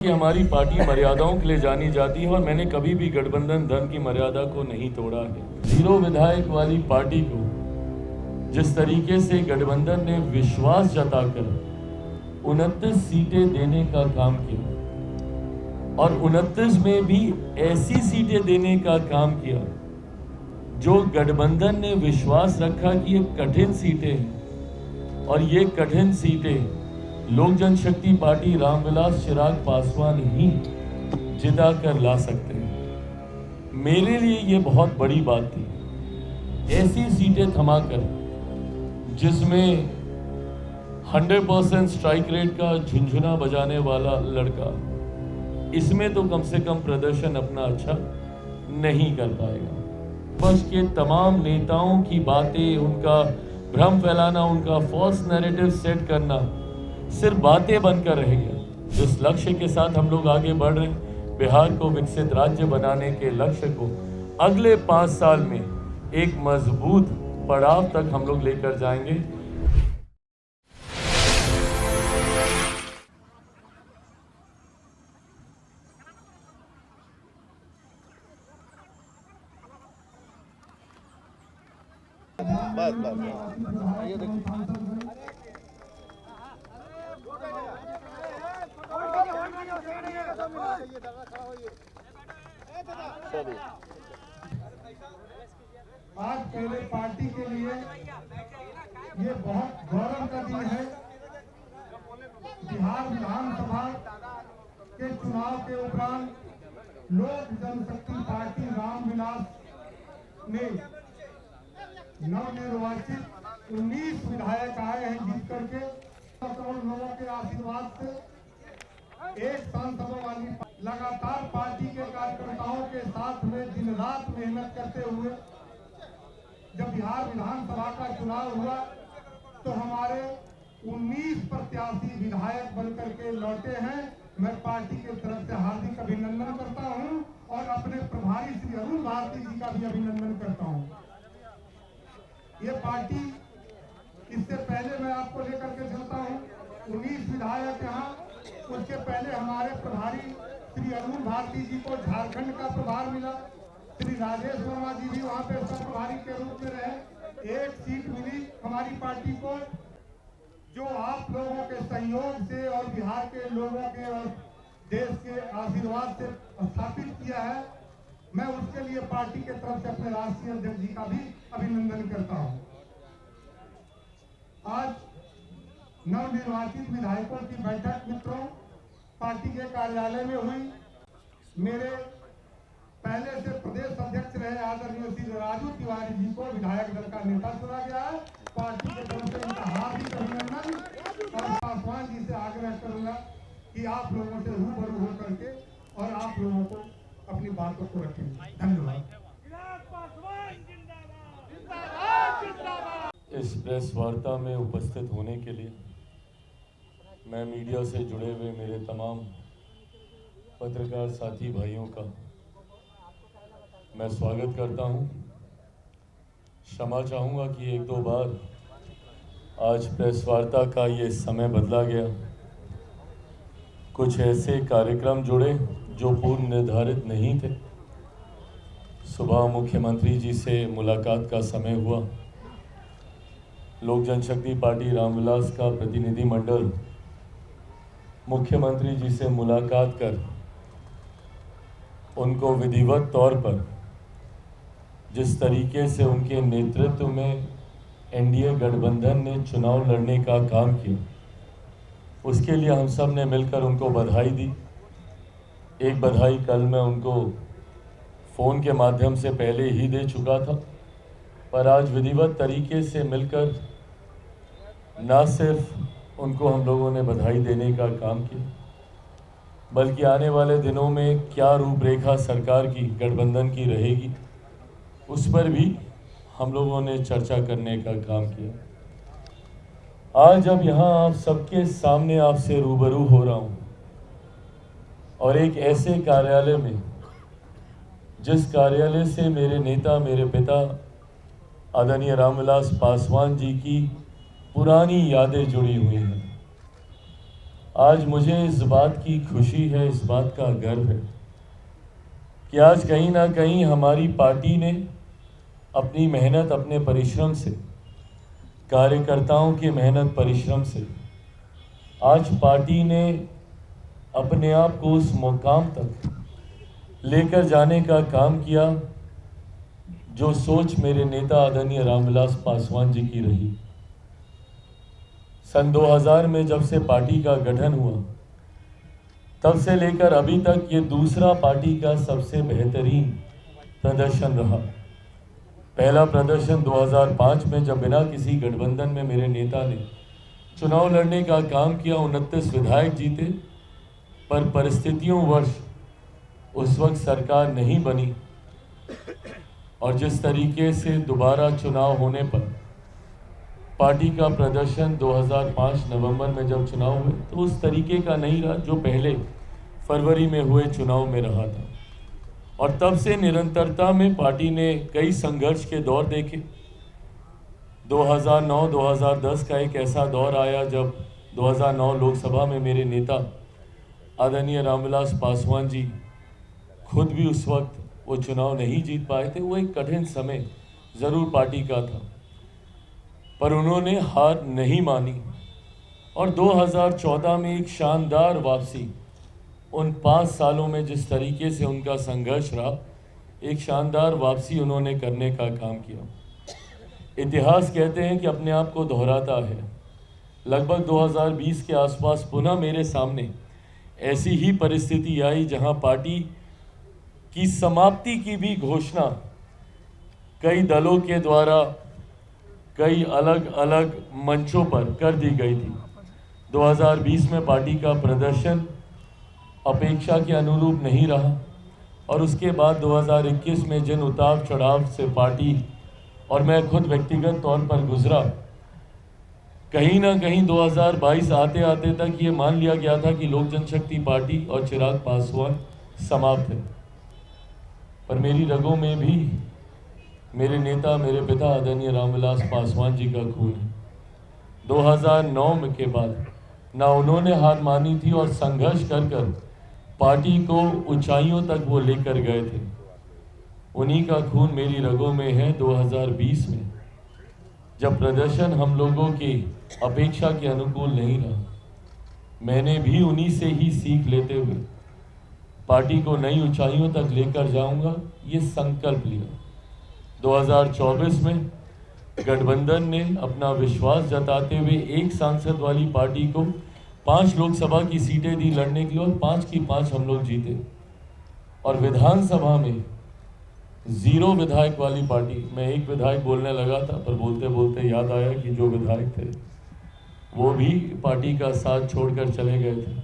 कि हमारी पार्टी मर्यादाओं के लिए जानी जाती है और मैंने कभी भी गठबंधन धन की मर्यादा को नहीं तोड़ा है। 0 विधायक वाली पार्टी को जिस तरीके से गठबंधन ने विश्वास जताकर 29 सीटें देने का काम किया और 29 में भी ऐसी सीटें देने का काम किया जो गठबंधन ने विश्वास रखा कि ये कठिन सीटें हैं और ये कठिन सीटें लोक जनशक्ति पार्टी रामविलास चिराग पासवान ही जिता कर ला सकते हैं। मेरे लिए ये बहुत बड़ी बात थी। ऐसी सीटें थमाकर जिसमें 100% स्ट्राइक रेट का झुंझुना बजाने वाला लड़का इसमें तो कम से कम प्रदर्शन अपना अच्छा नहीं कर पाएगा। विपक्ष के तमाम नेताओं की बातें, उनका भ्रम फैलाना, उनका फॉल्स नैरेटिव सेट करना सिर्फ बातें बनकर रह गया। जिस लक्ष्य के साथ हम लोग आगे बढ़ रहे हैं, बिहार को विकसित राज्य बनाने के लक्ष्य को अगले 5 साल में एक मजबूत पड़ाव तक हम लोग लेकर जाएंगे। आज पहले पार्टी के लिए ये बहुत गौरव का दिन है। बिहार विधानसभा के चुनाव के उपरांत लोक जनशक्ति पार्टी रामविलास में नवनिर्वाचित 19 विधायक आए हैं जीत करके। लोगों के आशीर्वाद से एक सांसदों वाली लगातार पार्टी के कार्यकर्ताओं के साथ में दिन रात मेहनत करते हुए जब बिहार विधानसभा का चुनाव हुआ तो हमारे 19 प्रत्याशी विधायक बनकर के लौटे हैं। मैं पार्टी की तरफ से हार्दिक अभिनंदन करता हूं और अपने प्रभारी श्री अरुण भारती जी का भी अभिनंदन करता हूं। ये पार्टी, इससे पहले मैं आपको लेकर के चलता हूं, 19 विधायक यहाँ, उसके पहले हमारे प्रभारी श्री अरुण भारती जी को झारखंड का प्रभार मिला। श्री राजेश वर्मा जी भी वहां पे सब प्रभारी के रूप में रहे। एक सीट मिली हमारी पार्टी को, जो आप लोगों के सहयोग से और बिहार के लोगों के और देश के आशीर्वाद से स्थापित किया है। मैं उसके लिए पार्टी के तरफ से अपने राष्ट्रीय अध्यक्ष जी का भी अभिनंदन करता हूं। आज नवनिर्वाचित विधायकों की बैठक मित्रों पार्टी के कार्यालय में हुई। मेरे पहले से प्रदेश अध्यक्ष रहे आदरणीय श्री राजू तिवारी जी को विधायक दल का नेता चुना गया है। पार्टी के तरफ से उनका हार्दिक अभिनंदन और पासवान जी से आग्रह करूंगा कि आप लोगों से रूबरू हो करके और आप लोगों को अपनी बातों को रखें। धन्यवाद। इस प्रेस वार्ता में उपस्थित होने के लिए मैं मीडिया से जुड़े हुए मेरे तमाम पत्रकार साथी भाइयों का मैं स्वागत करता हूं। क्षमा चाहूँगा कि 1-2 बार आज प्रेस वार्ता का ये समय बदला गया। कुछ ऐसे कार्यक्रम जुड़े जो पूर्व निर्धारित नहीं थे। सुबह मुख्यमंत्री जी से मुलाकात का समय हुआ। लोक जनशक्ति पार्टी रामविलास का प्रतिनिधिमंडल मुख्यमंत्री जी से मुलाकात कर उनको विधिवत तौर पर जिस तरीके से उनके नेतृत्व में एनडीए गठबंधन ने चुनाव लड़ने का काम किया, उसके लिए हम सब ने मिलकर उनको बधाई दी। एक बधाई कल मैं उनको फ़ोन के माध्यम से पहले ही दे चुका था, पर आज विधिवत तरीके से मिलकर न सिर्फ उनको हम लोगों ने बधाई देने का काम किया, बल्कि आने वाले दिनों में क्या रूपरेखा सरकार की गठबंधन की रहेगी उस पर भी हम लोगों ने चर्चा करने का काम किया। आज जब यहाँ आप सबके सामने आपसे रूबरू हो रहा हूँ और एक ऐसे कार्यालय में जिस कार्यालय से मेरे नेता, मेरे पिता आदरणीय रामविलास पासवान जी की पुरानी यादें जुड़ी हुई हैं, आज मुझे इस बात की खुशी है, इस बात का गर्व है कि आज कहीं ना कहीं हमारी पार्टी ने अपनी मेहनत, अपने परिश्रम से, कार्यकर्ताओं के मेहनत परिश्रम से आज पार्टी ने अपने आप को उस मुकाम तक लेकर जाने का काम किया जो सोच मेरे नेता आदरणीय रामविलास पासवान जी की रही। सन 2000 में जब से पार्टी का गठन हुआ तब से लेकर अभी तक ये दूसरा पार्टी का सबसे बेहतरीन प्रदर्शन रहा। पहला प्रदर्शन 2005 में जब बिना किसी गठबंधन में मेरे नेता ने चुनाव लड़ने का काम किया, 29 विधायक जीते, पर परिस्थितियों वर्ष उस वक्त सरकार नहीं बनी और जिस तरीके से दोबारा चुनाव होने पर पार्टी का प्रदर्शन 2005 नवंबर में जब चुनाव हुए तो उस तरीके का नहीं रहा जो पहले फरवरी में हुए चुनाव में रहा था। और तब से निरंतरता में पार्टी ने कई संघर्ष के दौर देखे। 2009-2010 का एक ऐसा दौर आया जब 2009 लोकसभा में मेरे नेता आदरणीय रामविलास पासवान जी खुद भी उस वक्त वो चुनाव नहीं जीत पाए थे। वो एक कठिन समय ज़रूर पार्टी का था, पर उन्होंने हार नहीं मानी और 2014 में एक शानदार वापसी, उन 5 सालों में जिस तरीके से उनका संघर्ष रहा, एक शानदार वापसी उन्होंने करने का काम किया। इतिहास कहते हैं कि अपने आप को दोहराता है। लगभग 2020 के आसपास पुनः मेरे सामने ऐसी ही परिस्थिति आई जहां पार्टी की समाप्ति की भी घोषणा कई दलों के द्वारा कई अलग अलग मंचों पर कर दी गई थी। 2020 में पार्टी का प्रदर्शन अपेक्षा के अनुरूप नहीं रहा और उसके बाद 2021 में जिन उतार चढ़ाव से पार्टी और मैं खुद व्यक्तिगत तौर पर गुजरा, कहीं ना कहीं 2022 आते आते तक ये मान लिया गया था कि लोक जनशक्ति पार्टी और चिराग पासवान समाप्त है। पर मेरी रगों में भी मेरे नेता, मेरे पिता आदरणीय रामविलास पासवान जी का खून है। 2009 के बाद ना उन्होंने हार मानी थी और संघर्ष कर पार्टी को ऊंचाइयों तक वो लेकर गए थे। उन्हीं का खून मेरी रगों में है। 2020 में जब प्रदर्शन हम लोगों की अपेक्षा के अनुकूल नहीं रहा, मैंने भी उन्हीं से ही सीख लेते हुए पार्टी को नई ऊंचाइयों तक लेकर जाऊंगा, ये संकल्प लिया। 2024 में गठबंधन ने अपना विश्वास जताते हुए एक सांसद वाली पार्टी को 5 लोकसभा की सीटें दी लड़ने के लिए और 5 की 5 हम लोग जीते। और विधानसभा में 0 विधायक वाली पार्टी, मैं एक विधायक बोलने लगा था पर बोलते बोलते याद आया कि जो विधायक थे वो भी पार्टी का साथ छोड़कर चले गए थे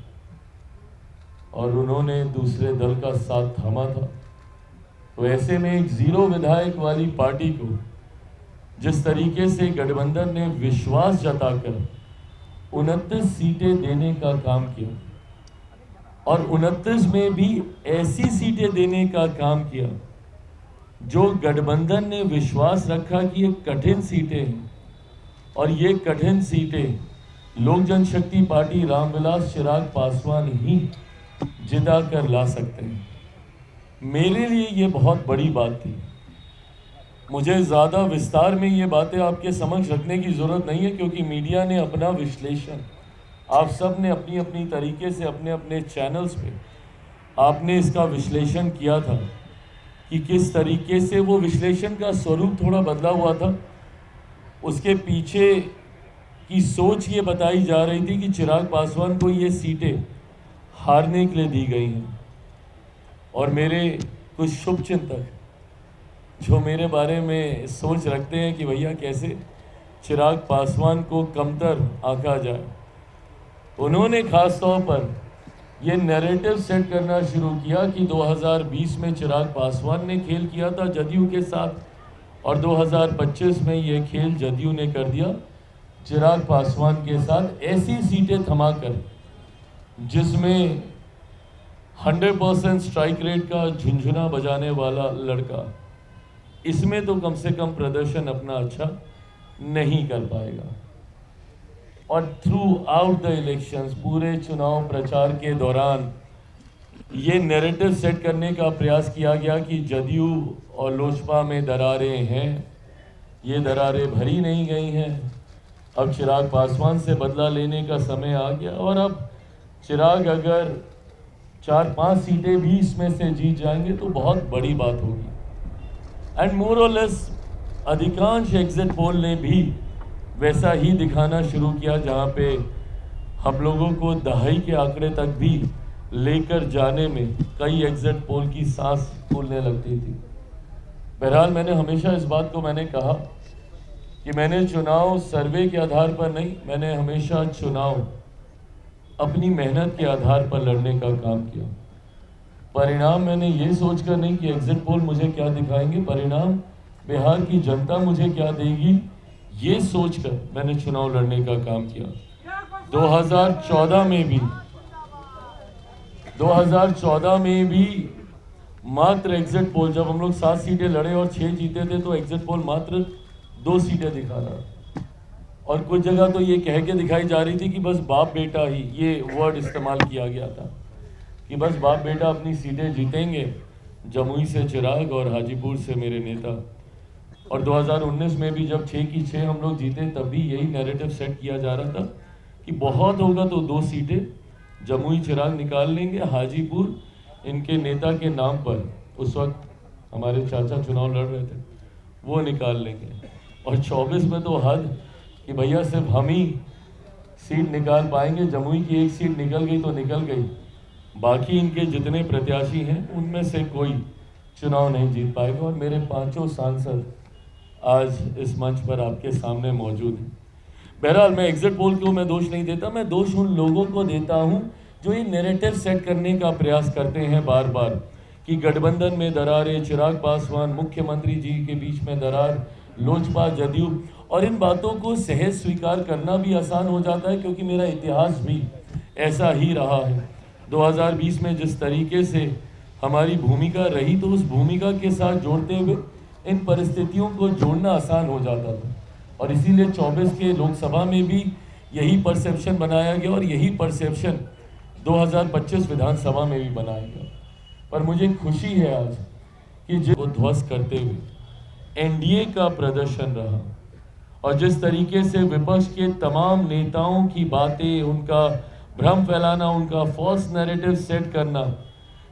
और उन्होंने दूसरे दल का साथ थामा था। तो ऐसे में एक 0 विधायक वाली पार्टी को जिस तरीके से गठबंधन ने विश्वास जताकर 29 सीटें देने का काम किया और 29 में भी ऐसी सीटें देने का काम किया जो गठबंधन ने विश्वास रखा कि ये कठिन सीटें हैं और ये कठिन सीटें लोक जनशक्ति पार्टी रामविलास चिराग पासवान ही जिता कर ला सकते हैं। मेरे लिए ये बहुत बड़ी बात थी। मुझे ज़्यादा विस्तार में ये बातें आपके समक्ष रखने की ज़रूरत नहीं है क्योंकि मीडिया ने अपना विश्लेषण, आप सब ने अपनी अपनी तरीके से अपने अपने चैनल्स पे आपने इसका विश्लेषण किया था कि किस तरीके से वो विश्लेषण का स्वरूप थोड़ा बदला हुआ था। उसके पीछे की सोच ये बताई जा रही थी कि चिराग पासवान को ये सीटें हारने के लिए दी गई हैं और मेरे कुछ शुभचिंतक जो मेरे बारे में सोच रखते हैं कि भैया कैसे चिराग पासवान को कमतर आंका जाए, उन्होंने खास तौर पर ये नैरेटिव सेट करना शुरू किया कि 2020 में चिराग पासवान ने खेल किया था जदयू के साथ और 2025 में ये खेल जदयू ने कर दिया चिराग पासवान के साथ, ऐसी सीटें थमाकर जिसमें 100% स्ट्राइक रेट का झुंझुना बजाने वाला लड़का, इसमें तो कम से कम प्रदर्शन अपना अच्छा नहीं कर पाएगा। और थ्रू आउट द इलेक्शंस, पूरे चुनाव प्रचार के दौरान ये नैरेटिव सेट करने का प्रयास किया गया कि जदयू और लोजपा में दरारें हैं, ये दरारें भरी नहीं गई हैं, अब चिराग पासवान से बदला लेने का समय आ गया और अब चिराग अगर 4-5 सीटें भी इसमें से जीत जाएंगे तो बहुत बड़ी बात होगी। एंड मोर और लेस अधिकांश एग्जिट पोल ने भी वैसा ही दिखाना शुरू किया, जहां पे हम लोगों को दहाई के आंकड़े तक भी लेकर जाने में कई एग्जिट पोल की सांस फूलने लगती थी। बहरहाल मैंने हमेशा इस बात को कहा कि मैंने चुनाव सर्वे के आधार पर नहीं, मैंने हमेशा चुनाव अपनी मेहनत के आधार पर लड़ने का काम किया। परिणाम मैंने ये सोचकर नहीं कि एग्जिट पोल मुझे क्या दिखाएंगे, परिणाम बिहार की जनता मुझे क्या देगी, ये सोचकर मैंने चुनाव लड़ने का काम किया। 2014 में भी मात्र एग्जिट पोल, जब हम लोग 7 सीटें लड़े और 6 जीते थे, तो एग्जिट पोल मात्र 2 सीटें दिखा रहा, और कुछ जगह तो ये कह के दिखाई जा रही थी कि बस बाप बेटा ही, ये वर्ड इस्तेमाल किया गया था कि बस बाप बेटा अपनी सीटें जीतेंगे, जमुई से चिराग और हाजीपुर से मेरे नेता। और 2019 में भी जब 6 की 6 हम लोग जीते, तब भी यही नैरेटिव सेट किया जा रहा था कि बहुत होगा तो 2 सीटें जमुई चिराग निकाल लेंगे, हाजीपुर इनके नेता के नाम पर, उस वक्त हमारे चाचा चुनाव लड़ रहे थे, वो निकाल लेंगे। और 24 में तो हद कि भैया सिर्फ हम ही सीट निकाल पाएंगे, जमुई की 1 सीट निकल गई तो निकल गई, बाकी इनके जितने प्रत्याशी हैं उनमें से कोई चुनाव नहीं जीत पाएगा। और मेरे 5 सांसद आज इस मंच पर आपके सामने मौजूद हैं। बहरहाल मैं एग्जिट पोल को मैं दोष नहीं देता, मैं दोष उन लोगों को देता हूं जो ये नैरेटिव सेट करने का प्रयास करते हैं बार बार कि गठबंधन में दरारें, चिराग पासवान मुख्यमंत्री जी के बीच में दरार, लोजपा जदयू, और इन बातों को सहज स्वीकार करना भी आसान हो जाता है क्योंकि मेरा इतिहास भी ऐसा ही रहा है। 2020 में जिस तरीके से हमारी भूमिका रही, तो उस भूमिका के साथ जोड़ते हुए इन परिस्थितियों को जोड़ना आसान हो जाता था, और इसीलिए 24 के लोकसभा में भी यही परसेप्शन बनाया गया और यही परसेप्शन 2025 विधानसभा में भी बनाया गया। पर मुझे खुशी है आज कि जिसको ध्वस्त करते हुए एनडीए का प्रदर्शन रहा, और जिस तरीके से विपक्ष के तमाम नेताओं की बातें, उनका भ्रम फैलाना, उनका फॉल्स नैरेटिव सेट करना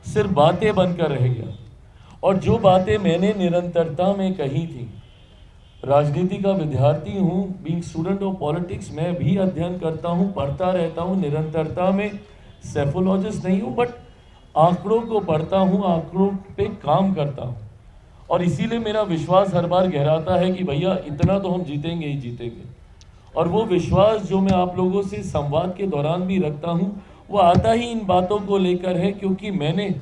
सिर्फ बातें बनकर रह गया। और जो बातें मैंने निरंतरता में कही थी, राजनीति का विद्यार्थी हूँ, बीइंग स्टूडेंट ऑफ पॉलिटिक्स, मैं भी अध्ययन करता हूँ, पढ़ता रहता हूँ, निरंतरता में सेफोलॉजिस्ट नहीं हूँ, बट आंकड़ों को पढ़ता हूँ, आंकड़ों पे काम करता हूँ, और इसीलिए मेरा विश्वास हर बार गहराता है कि भैया इतना तो हम जीतेंगे ही जीतेंगे। और वो विश्वास जो मैं आप लोगों से संवाद के दौरान भी रखता हूँ, वो आता ही इन बातों को लेकर है क्योंकि मैंने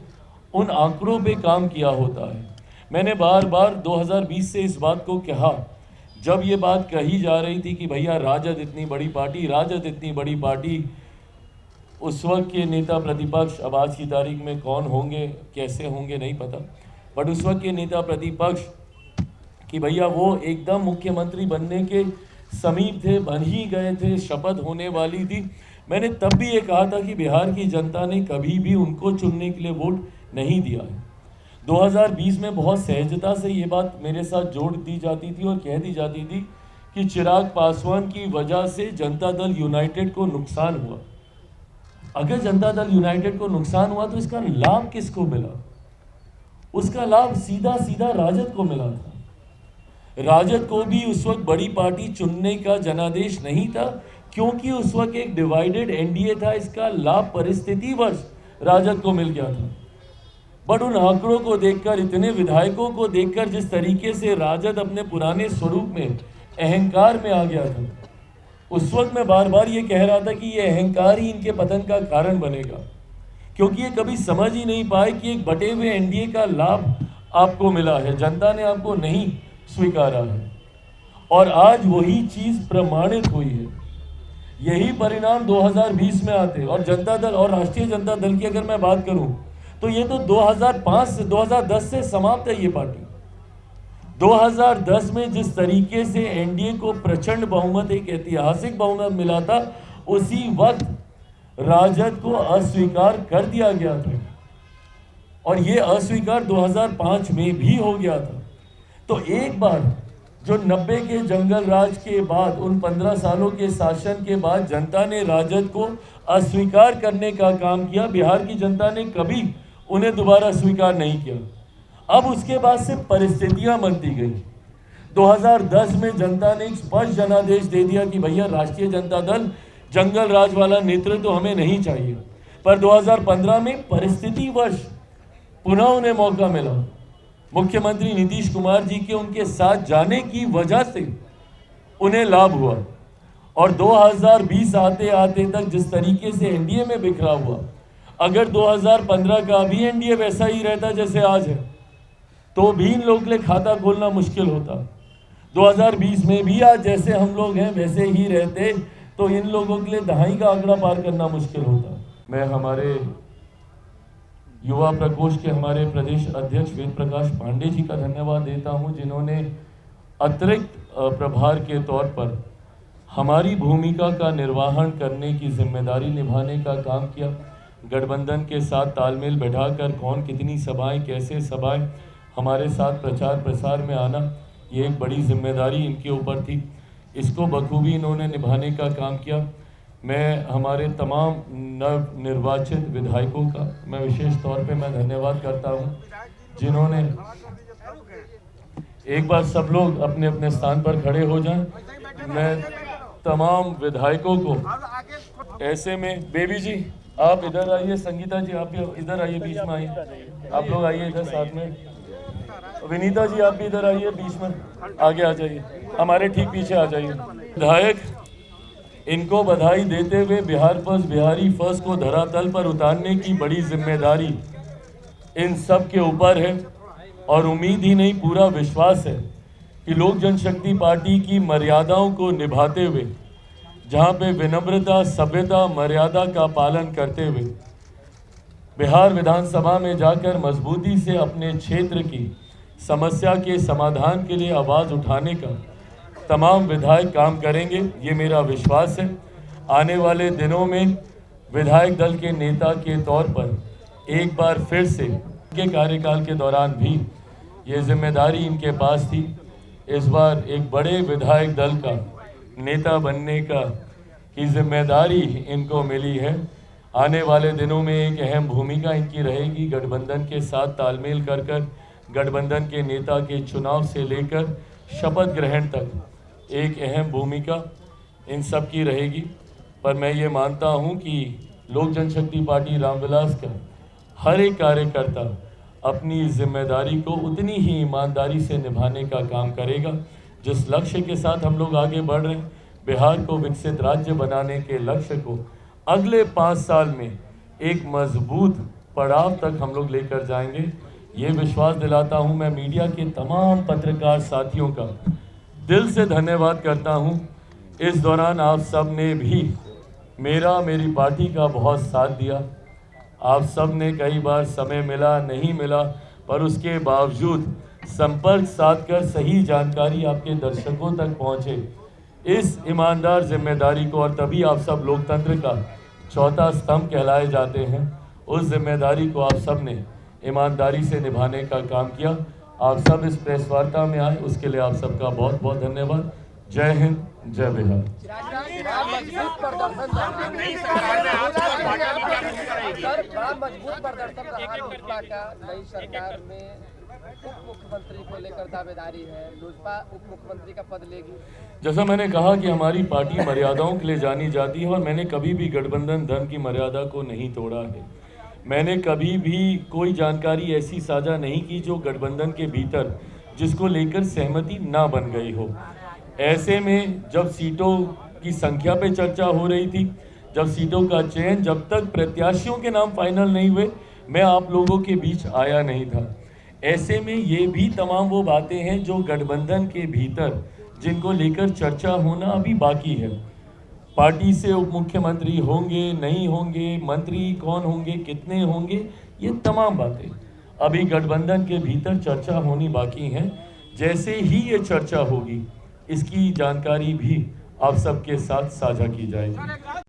उन आंकड़ों पे काम किया होता है। मैंने बार बार 2020 से इस बात को कहा, जब ये बात कही जा रही थी कि भैया राजद इतनी बड़ी पार्टी, राजद इतनी बड़ी पार्टी, उस वक्त के नेता प्रतिपक्ष, अब आज की तारीख में कौन होंगे कैसे होंगे नहीं पता, बट उस वक्त के नेता प्रतिपक्ष कि भैया वो एकदम मुख्यमंत्री बनने के समीप थे, बन ही गए थे, शपथ होने वाली थी। मैंने तब भी ये कहा था कि बिहार की जनता ने कभी भी उनको चुनने के लिए वोट नहीं दिया है। 2020 में बहुत सहजता से ये बात मेरे साथ जोड़ दी जाती थी और कह दी जाती थी कि चिराग पासवान की वजह से जनता दल यूनाइटेड को नुकसान हुआ। अगर जनता दल यूनाइटेड को नुकसान हुआ तो इसका लाभ किसको मिला? उसका लाभ सीधा सीधा राजद को मिला था। राजद को भी उस वक्त बड़ी पार्टी चुनने का जनादेश नहीं था क्योंकि उस वक्त एक डिवाइडेड एनडीए था। इसका लाभ परिस्थितिवश राजद को मिल गया था। बट उन आंकड़ों को देखकर, इतने विधायकों को देखकर, जिस तरीके से राजद अपने पुराने स्वरूप में, अहंकार में आ गया था, उस वक्त मैं बार बार ये कह रहा था कि ये अहंकार ही इनके पतन का कारण बनेगा, क्योंकि ये कभी समझ ही नहीं पाए कि एक बटे हुए एनडीए का लाभ आपको मिला है, जनता ने आपको नहीं स्वीकारा है। और आज वही चीज प्रमाणित हुई है। यही परिणाम 2020 में आते, और जनता दल और राष्ट्रीय जनता दल की अगर मैं बात करूं तो ये तो 2005 से 2010 से समाप्त है। ये पार्टी 2010 में जिस तरीके से एनडीए को प्रचंड बहुमत, एक ऐतिहासिक बहुमत मिला था, उसी वक्त राजद को अस्वीकार कर दिया गया था और ये अस्वीकार 2005 में भी हो गया था। तो एक बार जो 90 के जंगल राज के बाद, उन 15 सालों के शासन के बाद जनता ने राजद को अस्वीकार करने का काम किया। बिहार की जनता ने कभी उन्हें दोबारा स्वीकार नहीं किया। अब उसके बाद से परिस्थितियां बनती गई। 2010 में जनता ने एक स्पष्ट जनादेश दे दिया कि भैया राष्ट्रीय जनता दल जंगल राज वाला नेतृत्व तो हमें नहीं चाहिए। पर 2015 में परिस्थितिवश पुनः उन्हें मौका मिला। मुख्यमंत्री नीतीश कुमार जी के उनके साथ जाने की वजह से उन्हें लाभ हुआ और 2020 आते आते तक जिस तरीके से एनडीए में बिखरा हुआ, अगर 2015 का भी एनडीए वैसा ही रहता जैसे आज है तो भी इन लोगों के लिए खाता खोलना मुश्किल होता। 2020 में भी आज जैसे हम लोग हैं वैसे ही रहते तो इन लोगों के लिए दहाई का आंकड़ा पार करना मुश्किल होता। मैं हमारे युवा प्रकोष्ठ के हमारे प्रदेश अध्यक्ष वेद प्रकाश पांडे जी का धन्यवाद देता हूं, जिन्होंने अतिरिक्त प्रभार के तौर पर हमारी भूमिका का निर्वहन करने की जिम्मेदारी निभाने का काम किया। गठबंधन के साथ तालमेल बैठाकर कौन कितनी सभाएं, कैसे सभाएं, हमारे साथ प्रचार प्रसार में आना, ये एक बड़ी जिम्मेदारी इनके ऊपर थी। इसको बखूबी इन्होंने निभाने का काम किया। मैं हमारे तमाम नव निर्वाचित विधायकों का मैं विशेष तौर पे मैं धन्यवाद करता हूं, जिन्होंने, एक बार सब लोग अपने अपने स्थान पर खड़े हो जाएं। मैं तमाम विधायकों को, ऐसे में बेबी जी आप इधर आइए, संगीता जी आप भी इधर आइए, बीच में आइए, आप लोग आइए इधर साथ में, विनीता जी आप भी इधर आइए, बीच में आगे आ जाइए, हमारे ठीक पीछे आ जाइए। विधायक, इनको बधाई देते हुए बिहार फर्स्ट, बिहारी फर्स्ट को धरातल पर उतारने की बड़ी जिम्मेदारी इन सब के ऊपर है और उम्मीद ही नहीं पूरा विश्वास है कि लोक जनशक्ति पार्टी की मर्यादाओं को निभाते हुए, जहां पे विनम्रता, सभ्यता, मर्यादा का पालन करते हुए बिहार विधानसभा में जाकर मजबूती से अपने क्षेत्र की समस्या के समाधान के लिए आवाज़ उठाने का तमाम विधायक काम करेंगे, ये मेरा विश्वास है। आने वाले दिनों में विधायक दल के नेता के तौर पर एक बार फिर से के कार्यकाल के दौरान भी ये जिम्मेदारी इनके पास थी। इस बार एक बड़े विधायक दल का नेता बनने की जिम्मेदारी इनको मिली है। आने वाले दिनों में एक अहम भूमिका इनकी रहेगी। गठबंधन के साथ तालमेल कर गठबंधन के नेता के चुनाव से लेकर शपथ ग्रहण तक एक अहम भूमिका इन सब की रहेगी। पर मैं ये मानता हूँ कि लोक जनशक्ति पार्टी रामविलास का हर एक कार्यकर्ता अपनी जिम्मेदारी को उतनी ही ईमानदारी से निभाने का काम करेगा। जिस लक्ष्य के साथ हम लोग आगे बढ़ रहे हैं, बिहार को विकसित राज्य बनाने के लक्ष्य को अगले 5 साल में एक मजबूत पड़ाव तक हम लोग लेकर जाएंगे, ये विश्वास दिलाता हूँ। मैं मीडिया के तमाम पत्रकार साथियों का दिल से धन्यवाद करता हूँ। इस दौरान आप सब ने भी मेरी पार्टी का बहुत साथ दिया। आप सब ने कई बार समय मिला नहीं मिला, पर उसके बावजूद संपर्क साध कर सही जानकारी आपके दर्शकों तक पहुँचे, इस ईमानदार जिम्मेदारी को, और तभी आप सब लोकतंत्र का चौथा स्तंभ कहलाए जाते हैं, उस जिम्मेदारी को आप सब ने ईमानदारी से निभाने का काम किया। आप सब इस प्रेस वार्ता में आए, उसके लिए आप सबका बहुत बहुत धन्यवाद। जय हिंद, जय बिहार। मजबूत प्रदर्शन रहा लोजपा का नई सरकार में। उप मुख्यमंत्री को लेकर दावेदारी है, लोजपा उप मुख्यमंत्री का पद लेगी। जैसा मैंने कहा कि हमारी पार्टी मर्यादाओं के लिए जानी जाती है और मैंने कभी भी गठबंधन धर्म की मर्यादा को नहीं तोड़ा है। मैंने कभी भी कोई जानकारी ऐसी साझा नहीं की जो गठबंधन के भीतर जिसको लेकर सहमति ना बन गई हो। ऐसे में जब सीटों की संख्या पे चर्चा हो रही थी, जब सीटों का चयन, जब तक प्रत्याशियों के नाम फाइनल नहीं हुए, मैं आप लोगों के बीच आया नहीं था। ऐसे में ये भी तमाम वो बातें हैं जो गठबंधन के भीतर जिनको लेकर चर्चा होना अभी बाकी है। पार्टी से उप मुख्यमंत्री होंगे नहीं होंगे, मंत्री कौन होंगे, कितने होंगे, ये तमाम बातें अभी गठबंधन के भीतर चर्चा होनी बाकी हैं। जैसे ही ये चर्चा होगी इसकी जानकारी भी आप सबके साथ साझा की जाएगी।